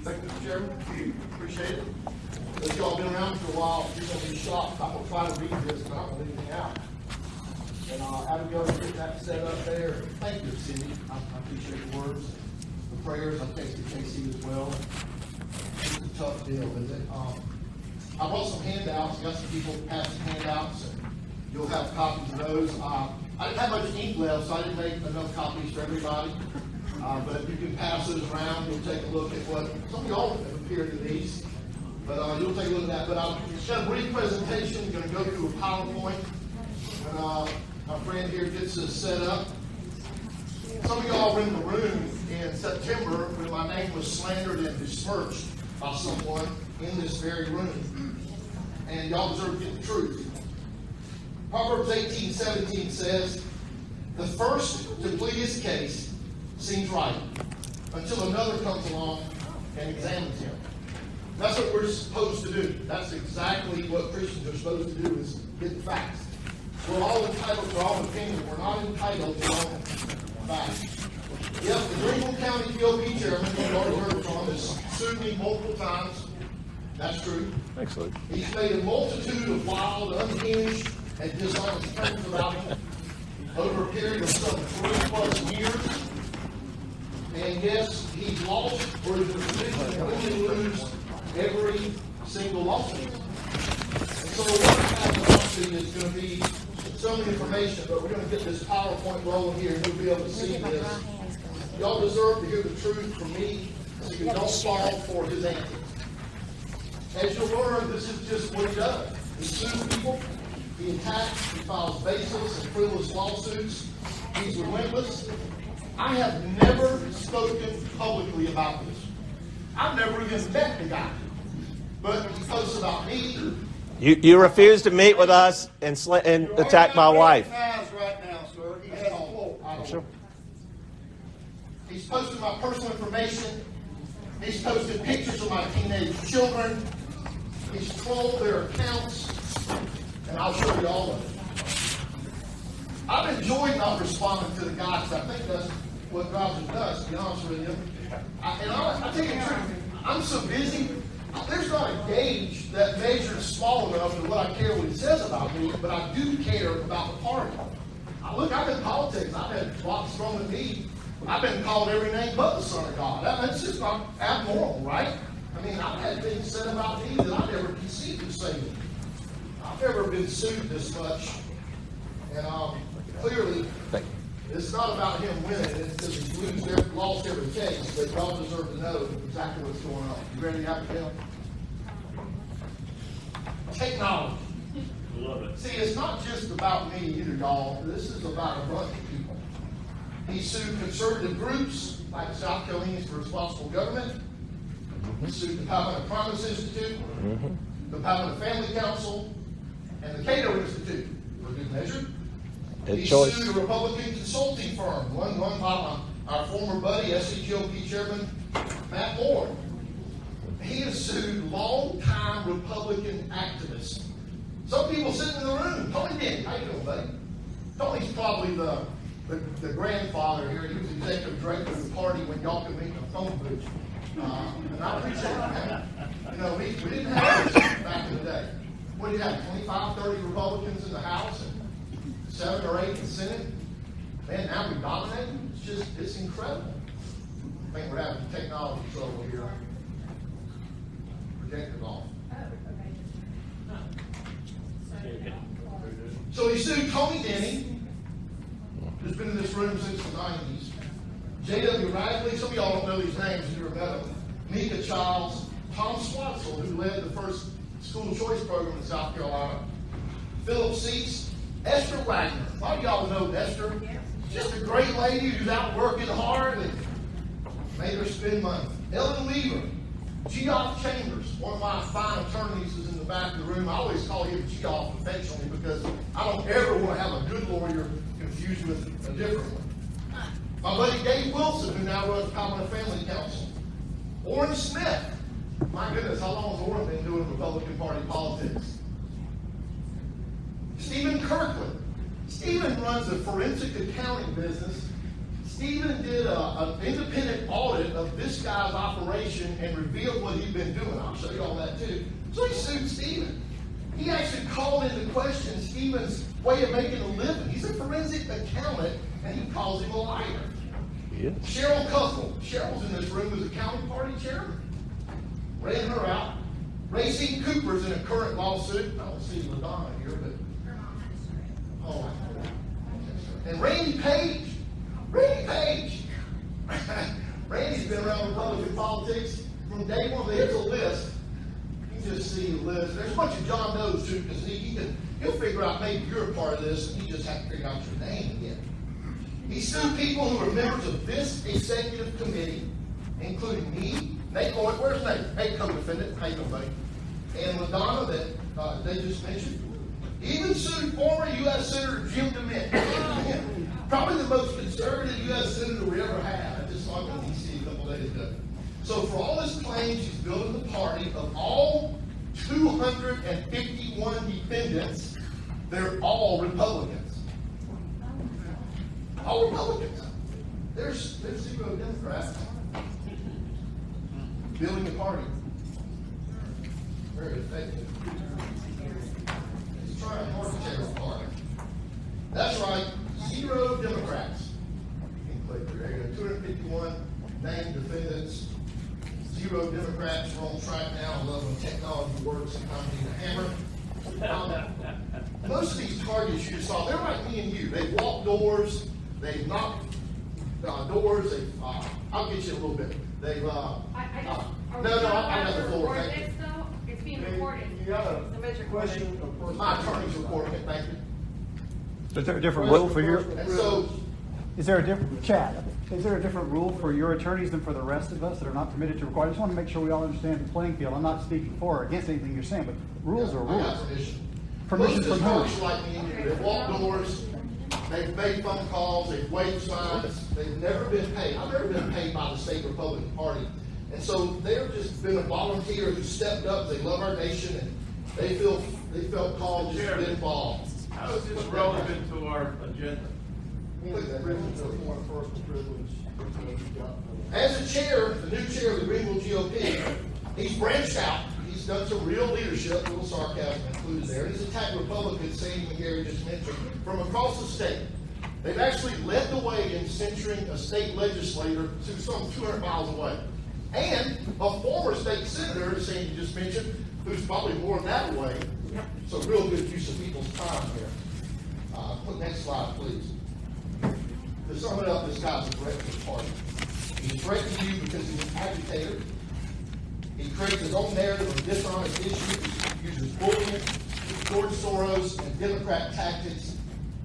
Thank you, Mr. Chairman. Appreciate it. If y'all been around for a while, you're going to be shocked. I'm going to try to read this, but I don't leave anything out. And Abigail, get that set up there. Thank you, Cindy. I appreciate the words, the prayers. I texted Casey as well. It's a tough deal, isn't it? I brought some handouts. Got some people passing handouts, and you'll have copies of those. I didn't have much ink left, so I didn't make enough copies for everybody. But you can pass those around. You'll take a look at what some of y'all have appeared in these. But you'll take a look at that. But I've got a brief presentation. I'm going to go through a PowerPoint. And my friend here gets this set up. Some of y'all were in the room in September when my name was slandered and besmirched by someone in this very room. And y'all deserve to get the truth. Proverbs 18:17 says, "The first to plead his case seems right, until another comes along and examines him." That's what we're supposed to do. That's exactly what Christians are supposed to do, is get the facts. We're all entitled to our own opinion. We're not entitled to our own facts. Yep, the Greenville County GCGOP Chairman, who you already heard from, has sued me multiple times. That's true. Excellent. He's made a multitude of wild, unhinged, and dishonest claims about him over a period of some 3+ years. And yes, he's lost, or is in a position to only lose every single lawsuit. And so what I have lawsuit is going to be some information, but we're going to get this PowerPoint rolling here, and you'll be able to see this. Y'all deserve to hear the truth from me, so you don't fall for his antics. As you'll learn, this is just what he does. He sues people, he attacks, he files baseless and frivolous lawsuits, he's relentless. I have never spoken publicly about this. I've never even met the guy. But he posts about me. You refuse to meet with us and attack my wife. Right now, sir. He has a floor. Sure. He's posted my personal information. He's posted pictures of my teenage children. He's trolled their accounts. And I'll show you all of it. I've enjoyed not responding to the guy, because I think that's what Roger does, to be honest with you. I tell you the truth, I'm so busy. There's not a gauge that measures small enough to what I care what he says about me, but I do care about the party. Look, I've been in politics. I've had rocks thrown at me. I've been called every name but the Son of God. That's just not abnormal, right? I mean, I've had things said about me that I never conceived of saying. I've never been sued this much. And clearly, it's not about him winning. It's because he's lost every case. But y'all deserve to know exactly what's going on. You ready, Abigail? Technology. Love it. See, it's not just about me either, y'all. This is about a bunch of people. He sued conservative groups like the South Carolinians for Responsible Government. He sued the Covenant Promise Institute, the Covenant Family Council, and the Cato Institute for good measure. He sued a Republican consulting firm, one by our former buddy, SCGOP Chairman Matt Moore. He has sued long-time Republican activists. Some people sitting in the room. Tony Denny, how you doing, buddy? Tony's probably the grandfather here. He was executive director of the party when y'all could meet in a phone booth. And I appreciate that, man. You know, we didn't have this back in the day. What do you have, 25, 30 Republicans in the House and 7 or 8 in the Senate? Man, now we dominate. It's incredible. I think we're having technology trouble here. Projector's off. So he sued Tony Denny, who's been in this room since the 90s. J.W. Radley, some of y'all don't know these names, you never met them. Mika Childs, Tom Swatzel, who led the first school choice program in South Carolina. Philip Seats, Esther Wagner. A lot of y'all know Esther. Just a great lady who's out working hard and made her spend money. Ellen Weaver, GCGOP Chambers, one of my fine attorneys is in the back of the room. I always call him GCGOP affectionately because I don't ever want to have a good lawyer confused with a different one. My buddy Dave Wilson, who now runs Covenant Family Council. Orrin Smith. My goodness, how long has Orrin been doing Republican Party politics? Stephen Kirkland. Stephen runs a forensic accounting business. Stephen did an independent audit of this guy's operation and revealed what he'd been doing. I'll show you all that too. So he sued Stephen. He actually called into question Stephen's way of making a living. He's a forensic accountant, and he calls him a liar. Yes. Cheryl Cuffle. Cheryl's in this room as a county party chairman. Ran her out. Racine Cooper's in a current lawsuit. I don't see LaDonna here, but. Oh, and Randy Page. Randy Page. Randy's been around Republican politics from day one. There's a list. You can just see the list. There's a bunch of John Doe's too, because he'll figure out maybe you're a part of this, and you just have to figure out your name again. He sued people who are members of this executive committee, including me, Nate Lloyd, where's Nate? Nate, co-defendant, how you doing, buddy? And LaDonna that they just mentioned. He even sued former U.S. Senator Jim DeMint. Probably the most conservative U.S. Senator we ever had. I just saw him in D.C. a couple days ago. So for all his claims, he's building the party of all 251 defendants. They're all Republicans. All Republicans. There's zero Democrats. Building a party. Very effective. He's trying hard to tear apart. That's right. Zero Democrats. You can click there. You go. 251 named defendants. Zero Democrats. We're on track now. I love when technology works. Sometimes you need a hammer. Most of these targets you just saw, they're like me and you. They've walked doors. They've knocked doors. I'll get you a little bit. They've. I got the floor. Thank you. It's being recorded. You got a question? My attorney's recording it. Thank you. Is there a different rule for your? And so, Is there a different Chad? Is there a different rule for your attorneys than for the rest of us that are not permitted to record? I just want to make sure we all understand the playing field. I'm not speaking for or against anything you're saying, but rules are I got rules. permission. Permission Most from of whom? these folks like me and you, they've walked doors, they've made phone calls, they've waved signs, they've never been paid. I've never been paid by the state Republican Party. And so they've just been a volunteer who stepped up. They love our nation, and they felt called just to get involved. How is this relevant to our agenda? As a chair, the new chair of the Greenville GOP, he's branched out. He's done some real leadership, a little sarcasm included there. He's attacked Republicans, saying what Gary just mentioned, from across the state. They've actually led the way in censuring a state legislator who's some 200 miles away. And a former state senator, the same you just mentioned, who's probably more than that away. So real good use of people's time here. Put next slide, please. To sum it up, this guy's a threat to the party. He's threatening you because he's an agitator. He creates his own narrative of dishonest issues, uses bullying, George Soros, and Democrat tactics,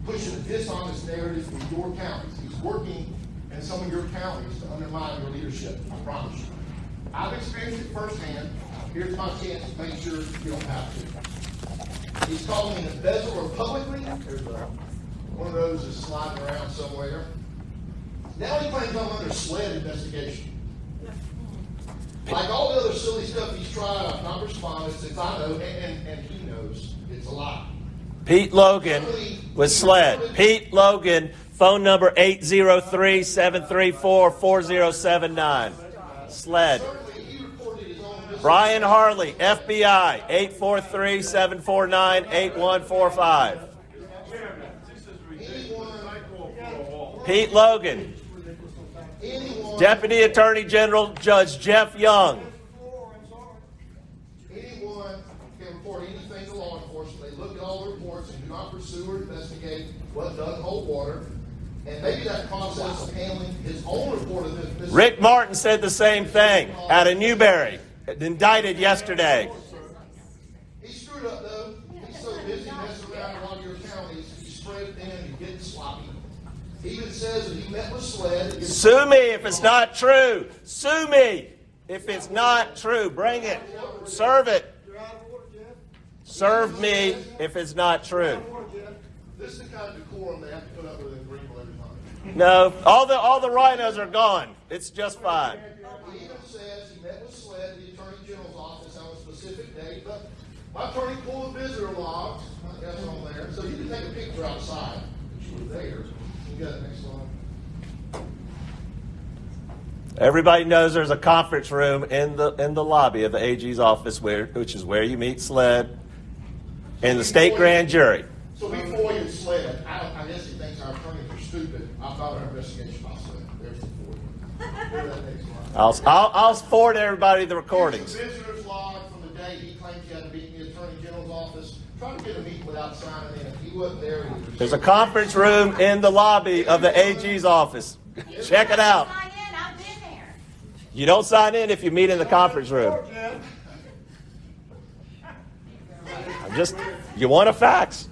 pushing a dishonest narrative in your counties. He's working in some of your counties to undermine your leadership, I promise you. I've experienced it firsthand. Here's my chance to make sure you don't have to. He's calling me an embezzler publicly. There's one of those is sliding around somewhere. Now he claims I'm under SLED investigation. Like all the other silly stuff he's tried, I've not responded since I know, and he knows it's a lie. Pete Logan with SLED. Pete Logan, phone number 803-734-4079. SLED. Certainly, he reported his own misdemeanor. Brian Harley, FBI, 843-749-8145. Pete Logan, Deputy Attorney General Judge Jeff Young. Anyone can report anything to law enforcement. They look at all the reports and do not pursue or investigate what doesn't hold water. And maybe that process of handling his own report of this. Rick Martin said the same thing out of Newberry, indicted yesterday. He screwed up though. He's so busy messing around in a lot of your counties. He's spread thin and getting sloppy. He even says that he met with SLED. Sue me if it's not true. Sue me if it's not true. Bring it. Serve it. Serve me if it's not true. This is the kind of decorum they have to put up with in Greenville every time. No, all the rhinos are gone. It's just fine. He even says he met with SLED, the Attorney General's office, on a specific date, but my attorney pulled a visitor log. That's on there. So you can take a picture outside if you were there. You got it next slide. Everybody knows there's a conference room in the lobby of the AG's office, which is where you meet SLED and the state grand jury. So before you SLED, I guess he thinks our attorneys are stupid. I filed an investigation by SLED. There's the forward. I'll forward everybody the recordings. Here's the visitor's log from the day he claimed he had to meet in the Attorney General's office. Try to get a meeting without signing in. If he wasn't there, he was. There's a conference room in the lobby of the AG's office. Check it out. Sign in, I've been there. You don't sign in if you meet in the conference room. You want a fax.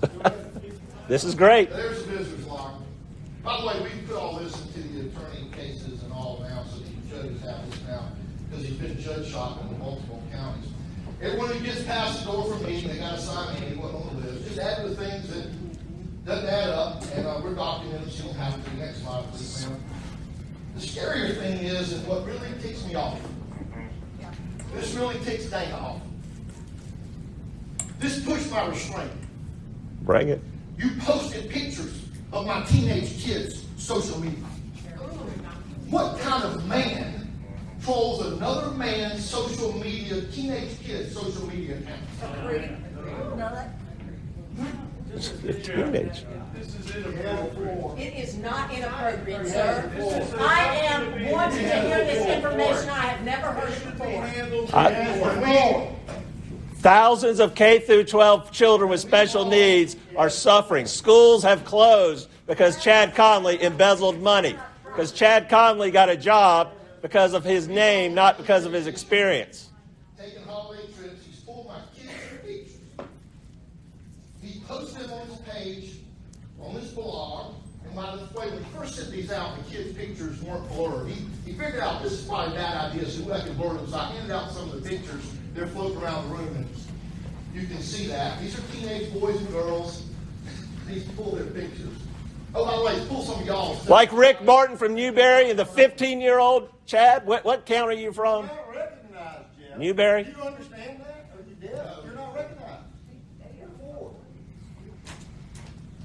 This is great. There's the visitor's log. By the way, we put all this into the attorney cases and all now, so the judges have this now, because he's been judge shopping in multiple counties. Everyone who gets past the door from me, they got to sign in, he wasn't on the list. Just add the things that doesn't add up, and we're documenting, so you don't have to. Next slide, please, ma'am. The scarier thing is, and what really ticks me off, this really ticks Dana off. This pushed my restraint. Bring it. You posted pictures of my teenage kids' social media. What kind of man trolls another man's social media, teenage kid's social media account? Teenage. This is inappropriate. It is not inappropriate, sir. I am wanting to hear this information. I have never heard it before. Thousands of K through 12 children with special needs are suffering. Schools have closed because Chad Connelly embezzled money. Because Chad Connelly got a job because of his name, not because of his experience. Taking holiday trips, he's pulled my kids for pictures. He posted them on his page, on his blog, and by the way, when he first sent these out, the kids' pictures weren't blurred. He figured out this is probably a bad idea, so I can blur them. So I handed out some of the pictures. They're floating around the room, and you can see that. These are teenage boys and girls. These pull their pictures. Oh, by the way, pull some of y'all's. Like Rick Martin from Newberry and the 15-year-old Chad. What county are you from? You're not recognized, Jeff. Newberry? Do you understand that? Are you deaf? You're not recognized. You're poor.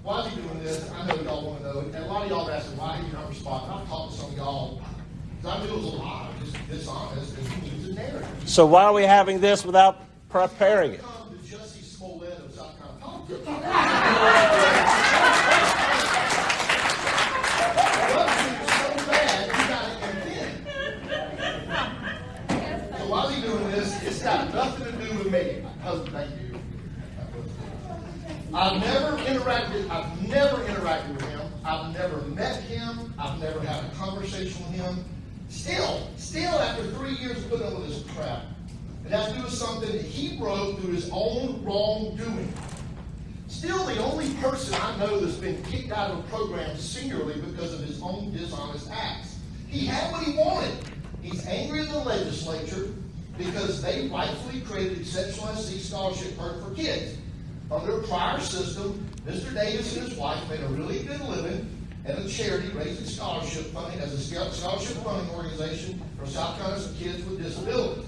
Why is he doing this? I know y'all want to know. And a lot of y'all are asking, why did you not respond? I've talked to some of y'all. Because I knew it was a lie, just dishonest, and he needs a narrative. So why are we having this without preparing it? Come to Jussie Smollett of South Carolina. So while he's doing this, it's got nothing to do with me. Thank you. I've never interacted with him. I've never met him. I've never had a conversation with him. Still after 3 years of putting up with this crap, it has to do with something that he wrote through his own wrongdoing. Still the only person I know that's been kicked out of a program singularly because of his own dishonest acts. He had what he wanted. He's angry at the legislature because they rightfully created exceptional SC scholarship program for kids. Under a prior system, Mr. Davis and his wife made a really good living at a charity raising scholarship funding as a scholarship funding organization for South Carolina's kids with disabilities.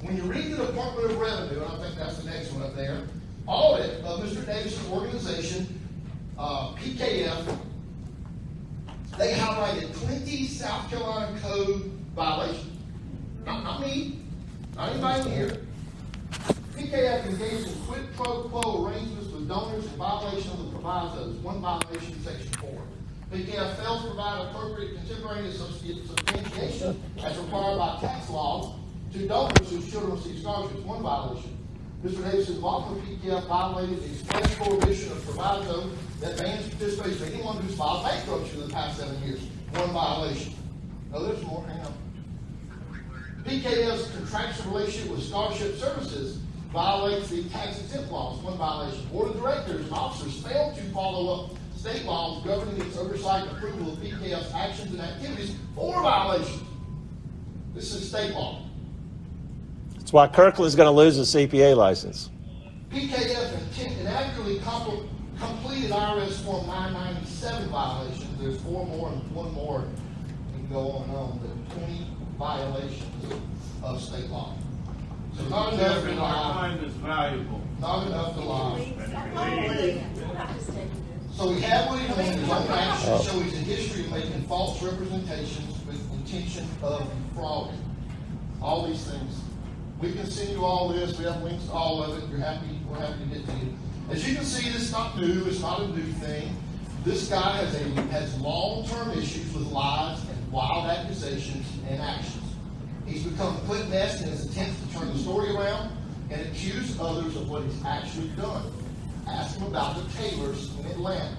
When you read the Department of Revenue, and I think that's the next one up there, audit of Mr. Davis' organization, PKF, they highlighted 20 South Carolina code violations. Not me, not anybody in here. PKF engaged in quid pro quo arrangements with donors in violation of the provisos. One violation, Section 4. PKF failed to provide appropriate contemporaneous substantiation as required by tax laws to donors whose children receive scholarships. One violation. Mr. Davis' involvement with PKF violated the express prohibition of proviso that bans participation of anyone who's filed bankruptcy in the past 7 years. One violation. No, there's more. Hang on. PKF's contractual relationship with scholarship services violates the tax exempt laws. One violation. Board of directors and officers failed to follow up state laws governing its oversight and approval of PKF's actions and activities. 4 violations. This is state law. That's why Kirkland's going to lose his CPA license. PKF inaccurately completed IRS Form 997 violations. There's 4 more and 1 more. You can go on and on. But 20 violations of state law. So not enough to Our lie. time is valuable. Not enough to lie. So we have what he wants in his own action, so he's in history of making false representations with intention of defrauding. All these things. We can send you all this. We have links to all of it. We're happy to get to you. As you can see, this is not new. It's not a new thing. This guy has long-term issues with lies and wild accusations and actions. He's become Clinton-esque in his attempts to turn the story around and accuse others of what he's actually done. Ask him about the Taylors in Atlanta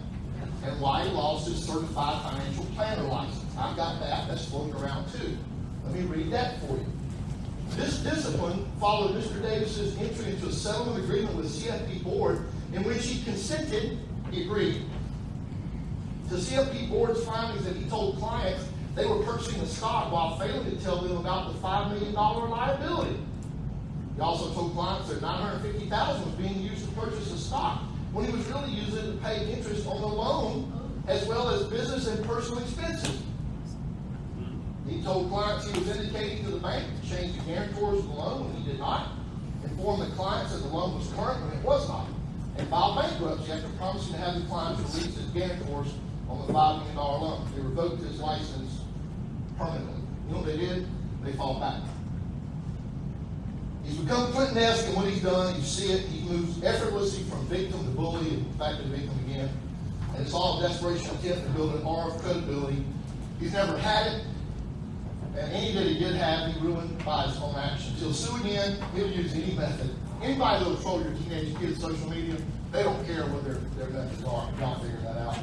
and why he lost his certified financial planner license. I've got that. That's floating around too. Let me read that for you. This discipline followed Mr. Davis's entry into a settlement agreement with the CFP board in which he consented, he agreed, to CFP board's findings that he told clients they were purchasing the stock while failing to tell them about the $5 million liability. He also told clients that $950,000 was being used to purchase the stock when he was really using it to pay interest on the loan as well as business and personal expenses. He told clients he was indicating to the bank to change the guarantors of the loan when he did not, informed the clients that the loan was current when it was not, and filed bankruptcy after promising to have the clients release his guarantors on the $5 million loan. They revoked his license permanently. You know what they did? They fall back. He's become Clinton-esque in what he's done. You see it. He moves effortlessly from victim to bully and back to victim again. And it's all a desperation attempt to build an aura of credibility. He's never had it. And any that he did have, he ruined by his own actions. He'll sue again. He'll use any method. Anybody that'll troll your teenage kids' social media, they don't care what their methods are. Y'all figure that out.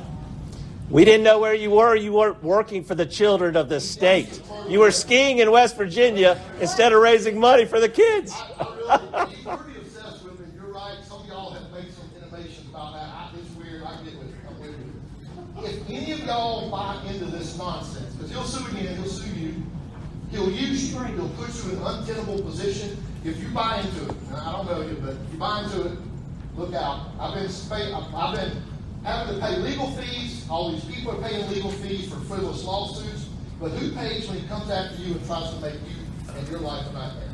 We didn't know where you were. You weren't working for the children of the state. You were skiing in West Virginia instead of raising money for the kids. He's pretty obsessed with it. You're right. Some of y'all have made some innovations about that. It's weird. I get with it. I'm with it. If any of y'all buy into this nonsense, because he'll sue again, he'll sue you, he'll use you, he'll put you in an untenable position. If you buy into it, and I don't know you, but if you buy into it, look out. I've been having to pay legal fees. All these people are paying legal fees for frivolous lawsuits. But who pays when he comes after you and tries to make you and your life a nightmare?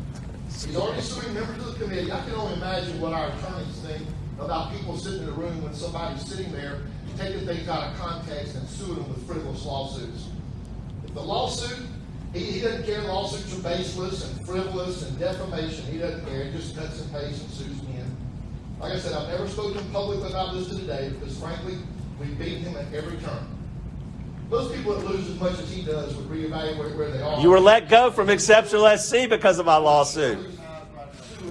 He's already suing members of the committee. I can only imagine what our attorneys think about people sitting in a room when somebody's sitting there taking things out of context and suing them with frivolous lawsuits. If the lawsuit, he doesn't care. Lawsuits are baseless and frivolous and defamation. He doesn't care. He just cuts and pastes and sues me in. Like I said, I've never spoken publicly about this today because, frankly, we've beaten him at every turn. Those people that lose as much as he does would reevaluate where they are. You were let go from Exceptional SC because of my lawsuit.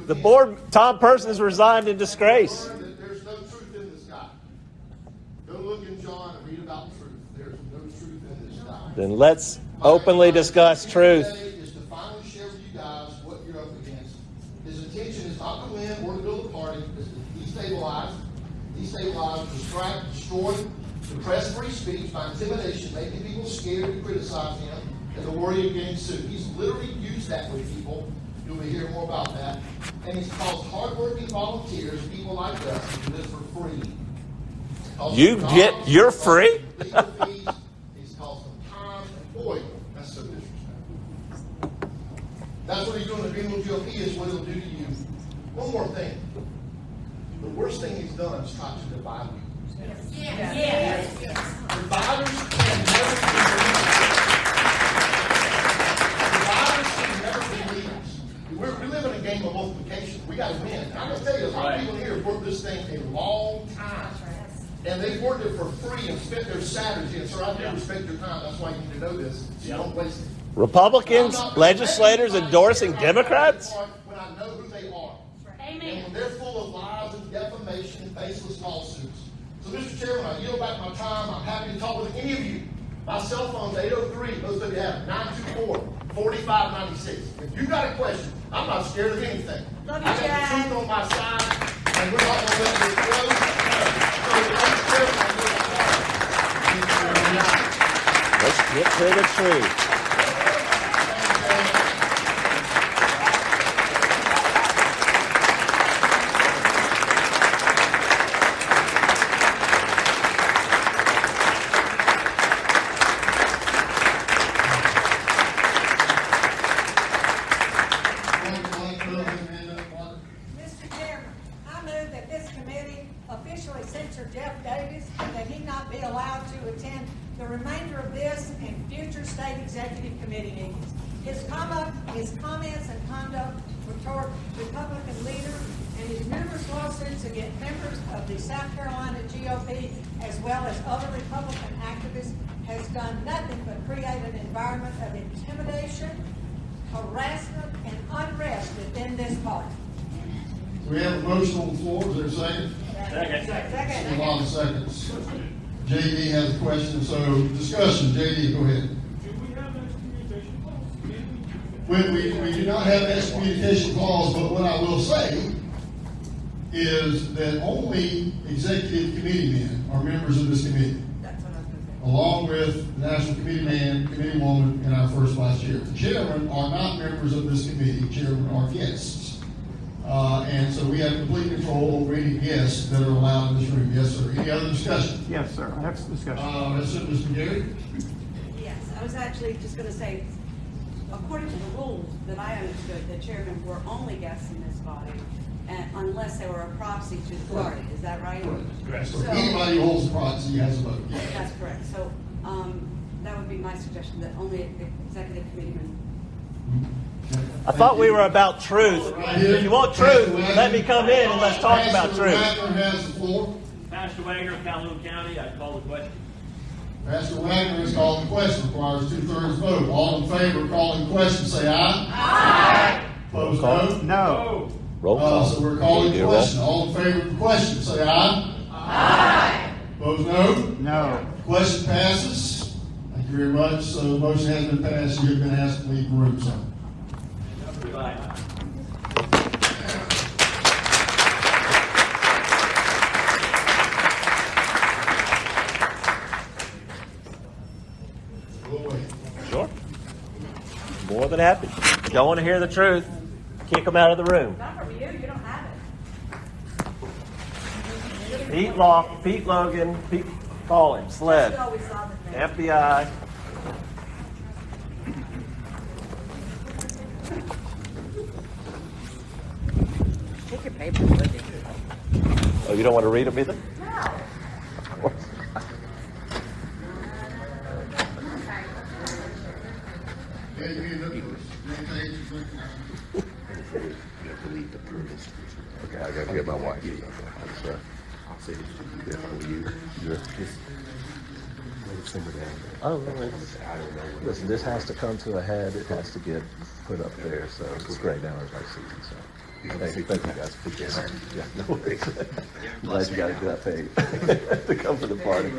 The board, Tom Persons, resigned in disgrace. There's no truth in this guy. Go look in John and read about truth. There's no truth in this guy. Then let's openly discuss truth. Is to finally share with you guys what you're up against. His intention is not to win or to build a party. It's to destabilize, distract, destroy, suppress free speech by intimidation, making people scared to criticize him and to worry of getting sued. He's literally used that with people. You'll be hearing more about that. And he's caused hardworking volunteers, people like us, to do this for free. You're free? Legal fees. He's caused them time and boy, that's so disrespectful. That's what he's doing to criminal GOP is what he'll do to you. One more thing. The worst thing he's done is try to divide you. Yes. Dividers can never be leaders. We live in a game of multiplication. We got to win. And I'm going to tell you, a lot of people here have worked this thing a long time. And they've worked it for free and spent their Saturdays. And sir, I do respect your time. That's why you need to know this. So you don't waste it. Republicans, legislators endorsing Democrats? When I know who they are. Amen. And when they're full of lies and defamation and baseless lawsuits. So, Mr. Chairman, I yield back my time. I'm happy to talk with any of you. My cell phone's 803. Most of you have it. 924-4596. If you got a question, I'm not scared of anything. Love you, I got Chad. the truth on my side, and we're not going to let it close. So, Mr. Chairman, I yield back. Let's get to the truth. Mr. Chairman, I move that this committee officially censure Jeff Davis and that he executive committee meetings. His comments and conduct toward Republican leaders and his numerous lawsuits against members of the South Carolina GOP as well as other Republican activists has done nothing but create an environment of intimidation, harassment, and unrest within this party. We have a motion on the floor, is there a second? Second. A lot of seconds. JD has a question, so discussion, JD, go ahead. Do we have an excommunication clause? We do not have an excommunication clause, but what I will say is that only executive committee men are members of this committee, That's what I was going to say. along with the national committee man, committee woman, and our first vice chair. The chairmen are not members of this committee, chairmen are guests. And so we have complete control over any guests that are allowed in this room. Yes, sir. Any other discussion? Yes, sir. Next discussion. Mr. Gary? Yes, I was actually just going to say, according to the rules that I understood, the chairmen were only guests in this body, unless they were a proxy to the party. Is that right? Correct. So So- anybody who holds a proxy has a vote. Yes. That's correct. So that would be my suggestion, that only executive committeemen. I thought we were about truth. If you want truth, let me come in and let's talk about Pastor truth. Wagner has the floor. Pastor Wagner of Calhoun County, I call the question. Pastor Wagner has called the question, requires 2/3 vote. All in favor of calling the question, say aye. Aye. Opposed, no? No. Roll call. So we're calling the Roll. question. All in favor of the question, say aye. Aye. Opposed, no? No. Question passes. Thank you very much. So the motion has been passed. You have been asked to leave the room, sir. Goodbye. We'll wait. Sure. More than happy. Y'all want to hear the truth? Kick them out of the room. Not from you, you don't have it. Pete Logan, call him, SLED, You always saw the thing. FBI. Take your papers with you. Oh, you don't want to read them either? No. Yeah, you need to- Okay, I gotta get my wife. I'll say this for you. Simmer down. Oh, no, listen, this has to come to a head. It has to get put up there, so it's great hours like season, so. Thank you guys. Appreciate it. Yeah, no worries. I'm glad you guys got paid to come to the party.